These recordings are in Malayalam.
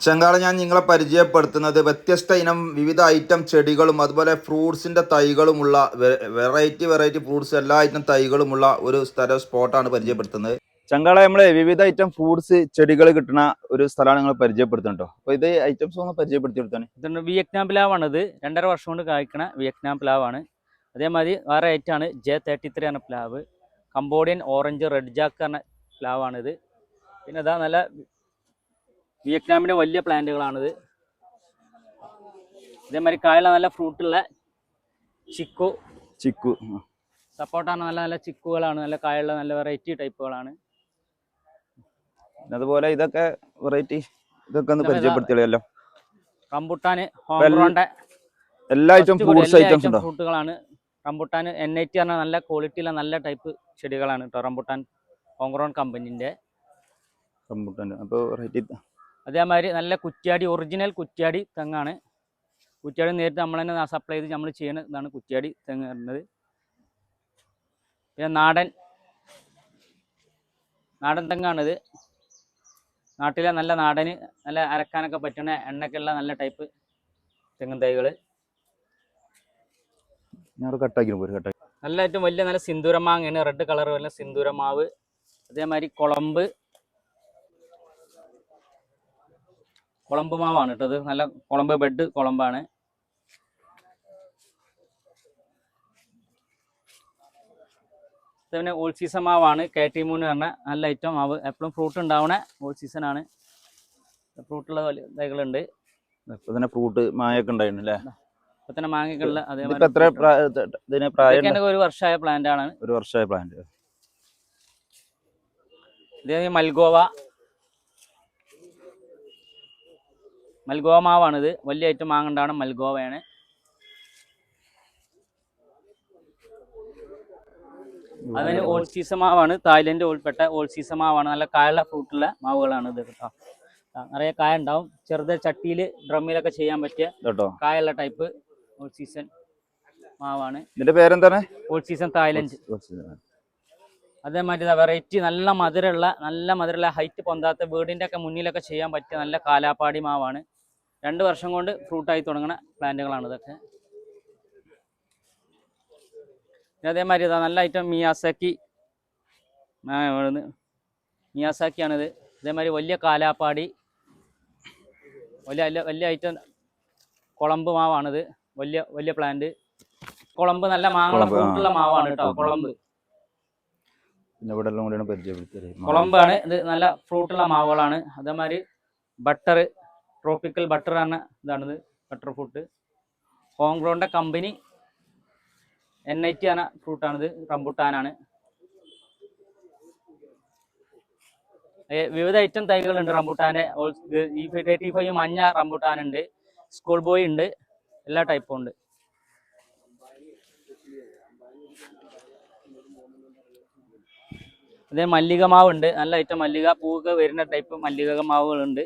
ചങ്കാള ഞാൻ നിങ്ങളെ പരിചയപ്പെടുത്തുന്നത് വ്യത്യസ്ത ഇനം വിവിധ ഐറ്റം ചെടികളും അതുപോലെ ഫ്രൂട്ട്സിൻ്റെ തൈകളുമുള്ള വെറൈറ്റി ഫ്രൂട്ട്സ് എല്ലാ ഐറ്റം തൈകളുമുള്ള ഒരു സ്പോട്ടാണ് പരിചയപ്പെടുത്തുന്നത്. ചങ്കാള നമ്മളെ വിവിധ ഐറ്റം ഫ്രൂട്ട്സ് ചെടികൾ കിട്ടുന്ന ഒരു സ്ഥലമാണ് നിങ്ങൾ പരിചയപ്പെടുത്തുന്നുണ്ടോ? അപ്പോൾ ഇത് ഐറ്റംസ് ഒന്ന് പരിചയപ്പെടുത്തി കൊടുത്താണ്. ഇതുണ്ട് വിയറ്റ്നാം പ്ലാവാണിത്. 2.5 വർഷം കൊണ്ട് കായ്ക്കണ വിയറ്റ്നാം പ്ലാവാണ്. അതേമാതിരി വേറെ ഐറ്റാണ് J33 എന്ന പ്ലാവ്. കംബോഡിയൻ ഓറഞ്ച് റെഡ് ജാക്ക് എന്ന പ്ലാവാണിത്. പിന്നെ ഇതാ നല്ല വിയറ്റ്നാമിൻ്റെ വലിയ പ്ലാന്റുകളാണിത്. ഇതേമാതിരി കായുള്ള നല്ല ഫ്രൂട്ടുള്ള ചിക്കു സപ്പോർട്ടാണ്. നല്ല നല്ല ചിക്കുകളാണ്. നല്ല കായുള്ള നല്ല വെറൈറ്റി ടൈപ്പുകളാണ്. അതുപോലെ ഇതൊക്കെ വെറൈറ്റി ഇതൊക്കെ ഒന്ന് പരിചയപ്പെടുത്തിയല്ലോ. റംബുട്ടാന് ഹോംഗ്രോന്റെ എല്ലാ ഐറ്റം ഫ്രൂട്ട്സ് ഐറ്റംസ് ഉണ്ടോ? ഫ്രൂട്ടുകളാണ്. റംബുട്ടാൻ NIT പറഞ്ഞ നല്ല ക്വാളിറ്റിയിലുള്ള നല്ല ടൈപ്പ് ചെടികളാണ് കേട്ടോ. റംബുട്ടാൻ ഹോംഗ്രോൺ കമ്പനീൻ്റെ റംബുട്ടാൻ. അപ്പോൾ അതേമാതിരി നല്ല കുറ്റ്യാടി ഒറിജിനൽ കുറ്റ്യാടി തെങ്ങാണ്. കുറ്റ്യാടി നേരിട്ട് നമ്മൾ തന്നെ സപ്ലൈ ചെയ്ത് നമ്മൾ ചെയ്യുന്ന ഇതാണ് കുറ്റ്യാടി തെങ്ങ് വരുന്നത്. പിന്നെ നാടൻ തെങ്ങാണിത്. നാട്ടിലെ നല്ല നാടന് നല്ല അരക്കാനൊക്കെ പറ്റുന്ന എണ്ണയ്ക്കുള്ള നല്ല ടൈപ്പ് തെങ്ങും തൈകൾ. നല്ല ഏറ്റവും വലിയ നല്ല സിന്ദൂരമാങ്ങയാണ്. റെഡ് കളർ വരുന്ന സിന്ദൂരമാവ്. അതേമാതിരി കുളമ്പ് മാവാണ് കേട്ടോ. ഇത് നല്ല കുളമ്പ് ബെഡ് കുളമ്പാണ്. പിന്നെ ഓൾ സീസൺ മാവാണ്. KT3 പറഞ്ഞ നല്ല ഐറ്റം മാവ്. എപ്പോഴും ഫ്രൂട്ട് ഉണ്ടാവണ ഓൾ സീസൺ ആണ്. ഫ്രൂട്ടുള്ള തൈകളുണ്ട്. ഫ്രൂട്ട് മാങ്ങയൊക്കെ ഉണ്ടായിരുന്നു അല്ലേ? ഇപ്പൊ തന്നെ മാങ്ങയൊക്കെയുള്ള. അതേമാതിരി 1 വർഷമായ പ്ലാന്റ് ആണ്. 1 വർഷമായ പ്ലാന്റ്. ഇതേ മൽഗോവ മാവാണിത്. വലിയ ഐറ്റം മാങ്ങ ഉണ്ടാവണം മൽഗോവയാണ്. അതിന് ഓൾ സീസൺ മാവാണ്. തായ്ലൻഡ് ഉൾപ്പെട്ട ഓൾ സീസൺ മാവാണ്. നല്ല കായുള്ള ഫ്രൂട്ടുള്ള മാവുകളാണ് ഇത് കേട്ടോ. നിറയെ കായ ഉണ്ടാവും. ചെറുത് ചട്ടിയിൽ ഡ്രമ്മിലൊക്കെ ചെയ്യാൻ പറ്റിയ കായുള്ള ടൈപ്പ് ഓൾ സീസൺ മാവാണ്. ഇതിന്റെ പേരെന്താണ്? All season Thailand. അതേമാതിരി വെറൈറ്റി നല്ല മധുരമുള്ള ഹൈറ്റ് പൊന്താത്ത വീടിൻ്റെ ഒക്കെ മുന്നിലൊക്കെ ചെയ്യാൻ പറ്റിയ നല്ല കാലാപ്പാടി മാവാണ്. 2 വർഷം കൊണ്ട് ഫ്രൂട്ടായി തുടങ്ങുന്ന പ്ലാന്റുകളാണ് ഇതൊക്കെ. പിന്നെ അതേമാതിരി ഇതാ നല്ല ഐറ്റം മിയാസാക്കിയാണിത്. ഇതേമാതിരി വലിയ കാലാപ്പാടി വലിയ ഐറ്റം കുളമ്പ് മാവാണിത്. വലിയ പ്ലാന്റ്. കുളമ്പ് നല്ല മാങ്ങ ഫ്രൂട്ടുള്ള മാവാണ് കേട്ടോ. കുളമ്പാണ് ഇത്. നല്ല ഫ്രൂട്ടുള്ള മാവുകളാണ്. അതേമാതിരി ട്രോപ്പിക്കൽ ബട്ടർ ആണ് ഇതാണിത്. ബട്ടർ ഫ്രൂട്ട് ഹോംഗ്രോന്റെ കമ്പനി NIT ആണ് ഫ്രൂട്ടാണിത്. റംബുട്ടാനാണ്. വിവിധ ഐറ്റം തൈകളുണ്ട് റംബുട്ടാന്റെ. E35 മഞ്ഞ റംബുട്ടാനുണ്ട്. സ്കൂൾ ബോയ് ഉണ്ട്. എല്ലാ ടൈപ്പും ഉണ്ട്. അതേ മല്ലിക മാവുണ്ട്. നല്ല ഐറ്റം മല്ലിക പൂവൊക്കെ വരുന്ന ടൈപ്പ് മല്ലിക മാവുകളുണ്ട്.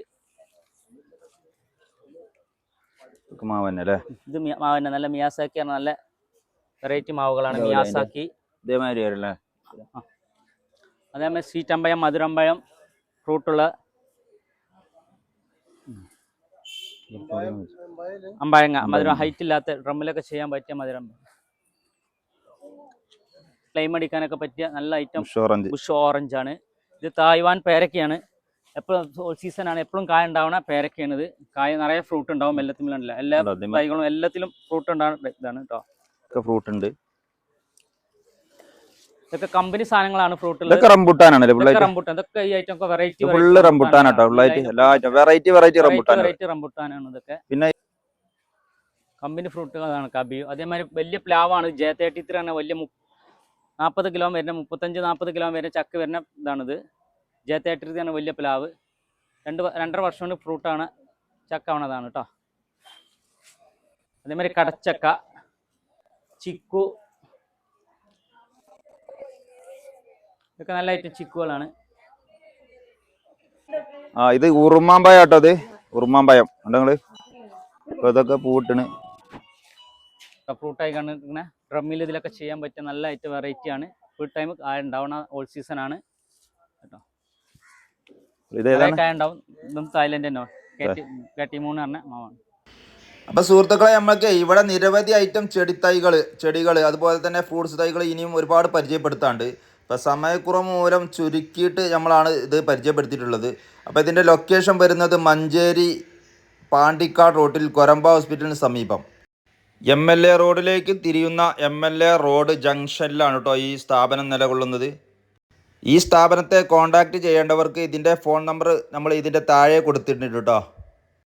ഇത് മാവന്നെ നല്ല മിയാസാക്കി ആണ്. നല്ല വെറൈറ്റി മാവുകളാണ് മിയാസാക്കി. അതേമാതിരി സ്വീറ്റമ്പഴം മധുരമ്പഴം ഫ്രൂട്ടുള്ള അമ്പഴങ്ങ മധുരം ഹൈറ്റ് ഇല്ലാത്ത ഡ്രമ്മിലൊക്കെ ചെയ്യാൻ പറ്റിയ മധുരമ്പഴം. ക്ലൈം അടിക്കാനൊക്കെ പറ്റിയ നല്ല ഐറ്റം ബുഷ് ഓറഞ്ച് ആണ്. ഇത് തായ്വാൻ പേരക്കയാണ്. എപ്പോഴും സീസൺ ആണ്. എപ്പോഴും കായ ഉണ്ടാവണ പേരക്കയാണ് ഇത്. കായ നിറയെ ഫ്രൂട്ട് ഉണ്ടാവും. എല്ലാത്തിലും എല്ലാ തൈകളും എല്ലാത്തിലും ഫ്രൂട്ട് ഉണ്ടാവുന്ന ഇതാണ് കേട്ടോ. ഫ്രൂട്ട് ഉണ്ട്. ഇതൊക്കെ കമ്പനി സാധനങ്ങളാണ്. ഫ്രൂട്ട് റംബുട്ടാനാണ്. ഇതൊക്കെ ഈ ഐറ്റം ഒക്കെ വെറൈറ്റി റംബുട്ടാനാണ് ഇതൊക്കെ. പിന്നെ കമ്പനി ഫ്രൂട്ടുകളാണ് കബിയു. അതേമാതിരി വലിയ പ്ലാവാണ് J33 ആണ്. വലിയ 40 കിലോ വരുന്ന 35-40 കിലോ വരുന്ന ചക്ക വരുന്ന ഇതാണിത്. J33 ആണ് വലിയ പ്ലാവ്. 2.5 വർഷം കൊണ്ട് ഫ്രൂട്ടാണ് ചക്ക ആവണതാണ് കേട്ടോ. അതേമാതിരി കടച്ചക്ക, ചിക്കു, ഇതൊക്കെ നല്ല ഐറ്റം ചിക്കുകളാണ്. ഇത് ഉറുമാമ്പഴം കേട്ടോ. അത് ഉറുമാമ്പഴം ഉണ്ടോ? ഇതൊക്കെ പൂട്ടിന് ഫ്രൂട്ടായി കണ്ടിരിക്കുന്ന ഡ്രമ്മിൽ ഇതിലൊക്കെ ചെയ്യാൻ പറ്റിയ നല്ല ഐറ്റം വെറൈറ്റി ആണ്. ഫുൾ ടൈം കായ ഉണ്ടാവുന്ന ഓൾ സീസൺ ആണ് കേട്ടോ. കായ ഉണ്ടാവും. ഇതും തായ്ലൻഡ് തന്നെ KT3 പറഞ്ഞ മാവാണ്. അപ്പൊ സുഹൃത്തുക്കളെ, നമ്മൾക്ക് ഇവിടെ നിരവധി ഐറ്റം ചെടികൾ അതുപോലെ തന്നെ ഫ്രൂട്ട്സ് തൈകൾ ഇനിയും ഒരുപാട് പരിചയപ്പെടുത്താണ്ട്. ഇപ്പം സമയക്കുറവ് മൂലം ചുരുക്കിയിട്ട് നമ്മളാണ് ഇത് പരിചയപ്പെടുത്തിയിട്ടുള്ളത്. അപ്പോൾ ഇതിൻ്റെ ലൊക്കേഷൻ വരുന്നത് മഞ്ചേരി പാണ്ടിക്കാട് റോട്ടിൽ കൊരമ്പ ഹോസ്പിറ്റലിന് സമീപം MLA റോഡിലേക്ക് തിരിയുന്ന MLA റോഡ് ജംഗ്ഷനിലാണ് കേട്ടോ ഈ സ്ഥാപനം നിലകൊള്ളുന്നത്. ഈ സ്ഥാപനത്തെ കോൺടാക്റ്റ് ചെയ്യേണ്ടവർക്ക് ഇതിൻ്റെ ഫോൺ നമ്പർ നമ്മൾ ഇതിൻ്റെ താഴെ കൊടുത്തിട്ടുണ്ട് കേട്ടോ.